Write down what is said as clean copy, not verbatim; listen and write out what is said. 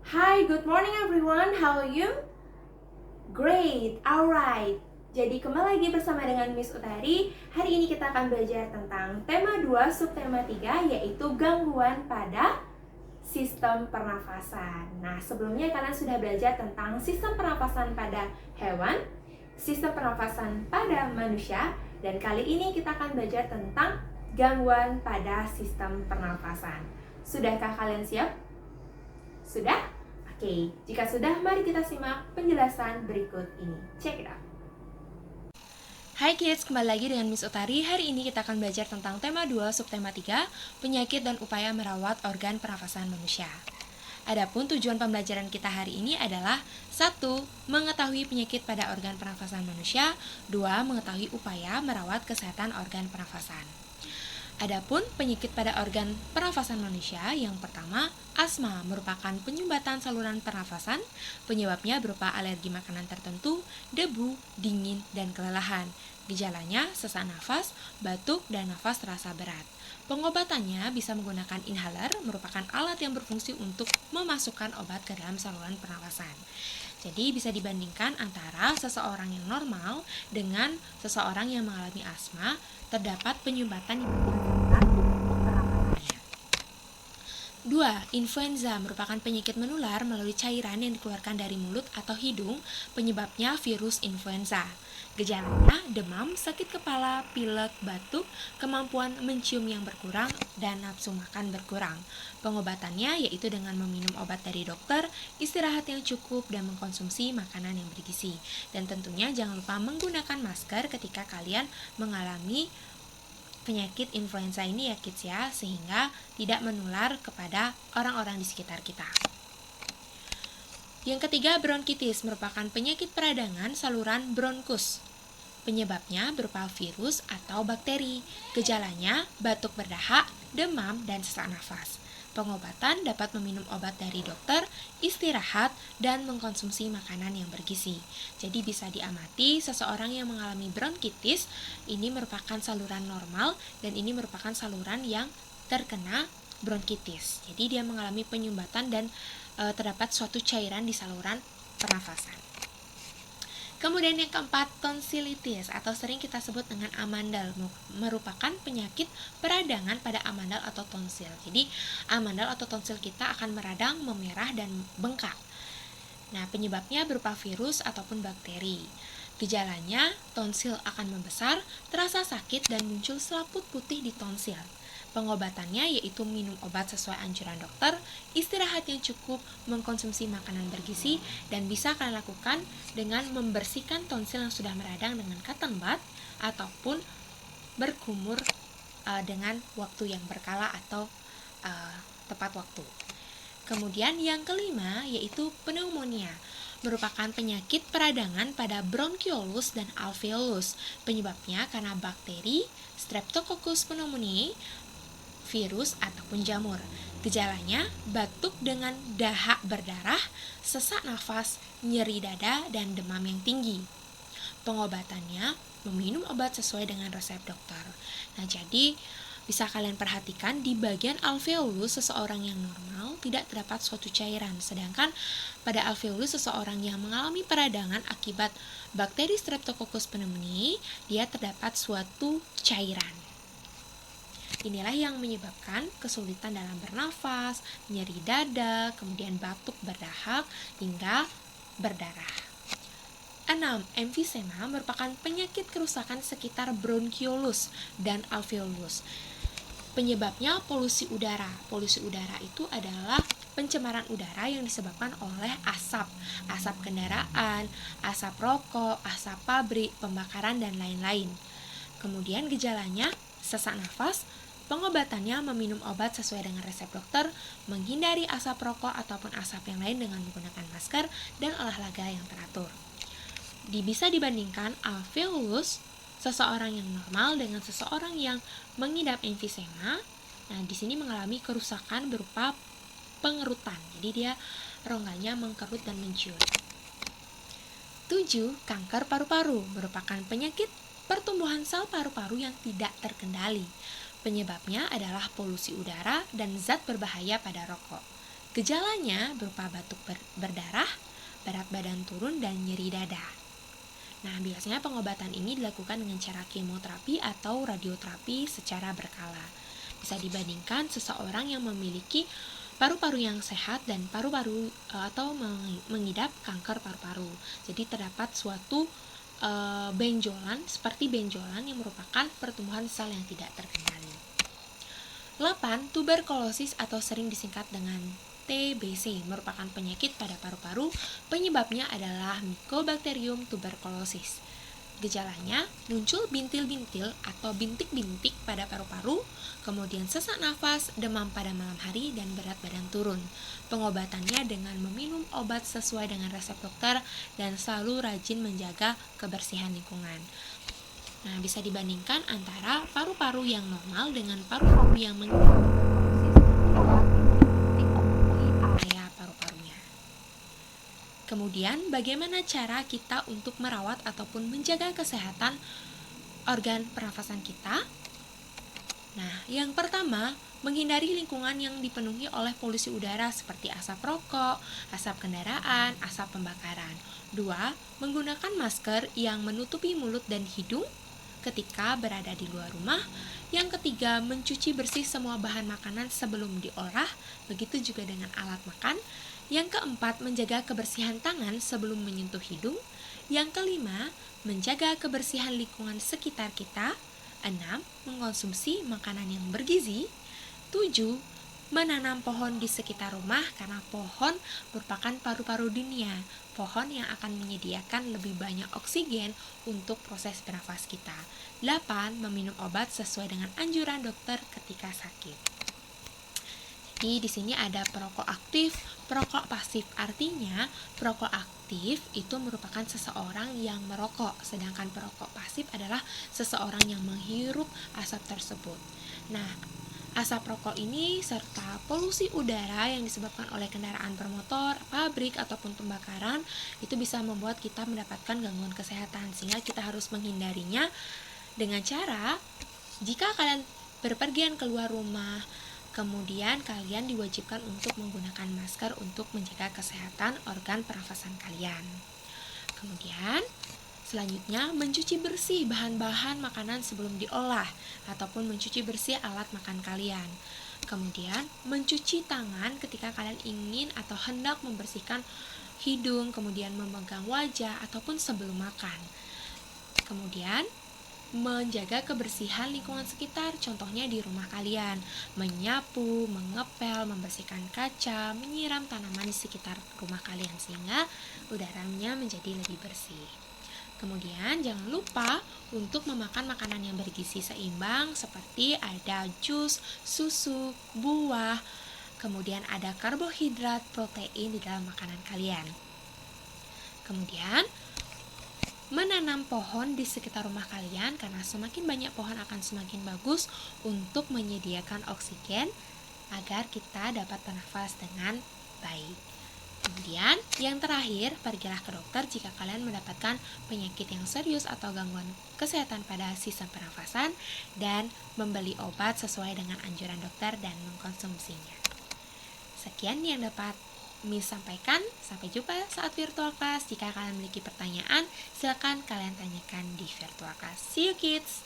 Hi, good morning everyone. How are you? Great, alright. Jadi kembali lagi bersama dengan Miss Utari. Hari ini kita akan belajar tentang tema 2, subtema 3, yaitu gangguan pada sistem pernafasan. Nah, sebelumnya kalian sudah belajar tentang sistem pernafasan pada hewan, sistem pernafasan pada manusia, dan kali ini kita akan belajar tentang gangguan pada sistem pernafasan. Sudahkah kalian siap? Sudah? Oke, jika sudah, mari kita simak penjelasan berikut ini. Check it out. Hai kids, kembali lagi dengan Miss Utari. Hari ini kita akan belajar tentang tema 2, subtema 3, penyakit dan upaya merawat organ pernafasan manusia. Adapun tujuan pembelajaran kita hari ini adalah 1. Mengetahui penyakit pada organ pernafasan manusia. 2. Mengetahui upaya merawat kesehatan organ pernafasan. Adapun penyakit pada organ pernafasan manusia, yang pertama, asma merupakan penyumbatan saluran pernafasan. Penyebabnya berupa alergi makanan tertentu, debu, dingin, dan kelelahan. Gejalanya sesak nafas, batuk, dan nafas terasa berat. Pengobatannya bisa menggunakan inhaler, merupakan alat yang berfungsi untuk memasukkan obat ke dalam saluran pernafasan. Jadi bisa dibandingkan antara seseorang yang normal dengan seseorang yang mengalami asma, terdapat penyumbatan yang diperlukan untuk pernafasannya. 2. Influenza merupakan penyakit menular melalui cairan yang dikeluarkan dari mulut atau hidung, penyebabnya virus influenza. Gejalanya demam, sakit kepala, pilek, batuk, kemampuan mencium yang berkurang, dan nafsu makan berkurang. Pengobatannya yaitu dengan meminum obat dari dokter, istirahat yang cukup, dan mengkonsumsi makanan yang bergizi. Dan tentunya jangan lupa menggunakan masker ketika kalian mengalami penyakit influenza ini ya kids ya, sehingga tidak menular kepada orang-orang di sekitar kita. Yang ketiga, bronkitis merupakan penyakit peradangan saluran bronkus. Penyebabnya berupa virus atau bakteri. Gejalanya batuk berdahak, demam, dan sesak nafas. Pengobatan dapat meminum obat dari dokter, istirahat, dan mengkonsumsi makanan yang bergizi. Jadi bisa diamati seseorang yang mengalami bronkitis ini merupakan saluran normal dan ini merupakan saluran yang terkena bronkitis. Jadi dia mengalami penyumbatan dan terdapat suatu cairan di saluran pernafasan. Kemudian yang keempat, tonsilitis atau sering kita sebut dengan amandel, merupakan penyakit peradangan pada amandel atau tonsil. Jadi amandel atau tonsil kita akan meradang, memerah, dan bengkak. Nah, penyebabnya berupa virus ataupun bakteri. Gejalanya, tonsil akan membesar, terasa sakit, dan muncul selaput putih di tonsil. Pengobatannya yaitu minum obat sesuai anjuran dokter, istirahat yang cukup, mengkonsumsi makanan bergizi, dan bisa kalian lakukan dengan membersihkan tonsil yang sudah meradang dengan cotton bud ataupun berkumur dengan waktu yang berkala atau tepat waktu. Kemudian yang kelima yaitu pneumonia, merupakan penyakit peradangan pada bronchiolus dan alveolus. Penyebabnya karena bakteri Streptococcus pneumoniae, virus ataupun jamur. Gejalanya batuk dengan dahak berdarah, sesak nafas, nyeri dada, dan demam yang tinggi. Pengobatannya meminum obat sesuai dengan resep dokter. Nah, jadi bisa kalian perhatikan di bagian alveolus seseorang yang normal tidak terdapat suatu cairan, sedangkan pada alveolus seseorang yang mengalami peradangan akibat bakteri Streptococcus pneumoniae, dia terdapat suatu cairan. Inilah yang menyebabkan kesulitan dalam bernafas, nyeri dada, kemudian batuk berdahak, hingga berdarah. 6. Emfisema merupakan penyakit kerusakan sekitar bronchiolus dan alveolus. Penyebabnya polusi udara. Polusi udara itu adalah pencemaran udara yang disebabkan oleh asap kendaraan, asap rokok, asap pabrik, pembakaran, dan lain-lain. Kemudian gejalanya sesak nafas. Pengobatannya meminum obat sesuai dengan resep dokter, menghindari asap rokok ataupun asap yang lain dengan menggunakan masker, dan olahraga yang teratur. Bisa dibandingkan alveolus seseorang yang normal dengan seseorang yang mengidap emfisema. Nah, di sini mengalami kerusakan berupa pengerutan. Jadi dia rongganya mengkerut dan menciut. 7. Kanker paru-paru merupakan penyakit pertumbuhan sel paru-paru yang tidak terkendali. Penyebabnya adalah polusi udara dan zat berbahaya pada rokok. Gejalanya berupa batuk berdarah, berat badan turun, dan nyeri dada. Nah, biasanya pengobatan ini dilakukan dengan cara kemoterapi atau radioterapi secara berkala. Bisa dibandingkan seseorang yang memiliki paru-paru yang sehat dan paru-paru atau mengidap kanker paru-paru. Jadi terdapat suatu benjolan seperti benjolan yang merupakan pertumbuhan sel yang tidak terkendali. 8. Tuberkulosis atau sering disingkat dengan TBC merupakan penyakit pada paru-paru. Penyebabnya adalah Mycobacterium tuberculosis. Gejalanya muncul bintil-bintil atau bintik-bintik pada paru-paru, kemudian sesak nafas, demam pada malam hari, dan berat badan turun. Pengobatannya dengan meminum obat sesuai dengan resep dokter dan selalu rajin menjaga kebersihan lingkungan. Nah, bisa dibandingkan antara paru-paru yang normal dengan paru-paru yang area paru-parunya. Kemudian, bagaimana cara kita untuk merawat ataupun menjaga kesehatan organ pernafasan kita? Nah, yang pertama, menghindari lingkungan yang dipenuhi oleh polusi udara seperti asap rokok, asap kendaraan, asap pembakaran. 2. Menggunakan masker yang menutupi mulut dan hidung ketika berada di luar rumah. Yang ketiga, mencuci bersih semua bahan makanan sebelum diolah, begitu juga dengan alat makan. Yang keempat, menjaga kebersihan tangan sebelum menyentuh hidung. Yang kelima, menjaga kebersihan lingkungan sekitar kita. 6. Mengkonsumsi makanan yang bergizi. 7. Menanam pohon di sekitar rumah karena pohon merupakan paru-paru dunia. Pohon yang akan menyediakan lebih banyak oksigen untuk proses bernafas kita. 8. Meminum obat sesuai dengan anjuran dokter ketika sakit. Jadi di sini ada perokok aktif, perokok pasif. Artinya, perokok aktif itu merupakan seseorang yang merokok, sedangkan perokok pasif adalah seseorang yang menghirup asap tersebut. Nah, asap rokok ini serta polusi udara yang disebabkan oleh kendaraan bermotor, pabrik, ataupun pembakaran itu bisa membuat kita mendapatkan gangguan kesehatan, sehingga kita harus menghindarinya dengan cara jika kalian berpergian keluar rumah, kemudian kalian diwajibkan untuk menggunakan masker untuk menjaga kesehatan organ pernafasan kalian. Kemudian selanjutnya, mencuci bersih bahan-bahan makanan sebelum diolah ataupun mencuci bersih alat makan kalian. Kemudian, mencuci tangan ketika kalian ingin atau hendak membersihkan hidung, kemudian memegang wajah ataupun sebelum makan. Kemudian, menjaga kebersihan lingkungan sekitar, contohnya di rumah kalian, menyapu, mengepel, membersihkan kaca, menyiram tanaman di sekitar rumah kalian sehingga udaranya menjadi lebih bersih. Kemudian jangan lupa untuk memakan makanan yang bergizi seimbang seperti ada jus, susu, buah, kemudian ada karbohidrat, protein di dalam makanan kalian. Kemudian menanam pohon di sekitar rumah kalian karena semakin banyak pohon akan semakin bagus untuk menyediakan oksigen agar kita dapat bernafas dengan baik. Kemudian yang terakhir, pergilah ke dokter jika kalian mendapatkan penyakit yang serius atau gangguan kesehatan pada sistem pernafasan dan membeli obat sesuai dengan anjuran dokter dan mengkonsumsinya. Sekian yang dapat Miss sampaikan. Sampai jumpa saat virtual class. Jika kalian memiliki pertanyaan, silakan kalian tanyakan di virtual class. See you kids!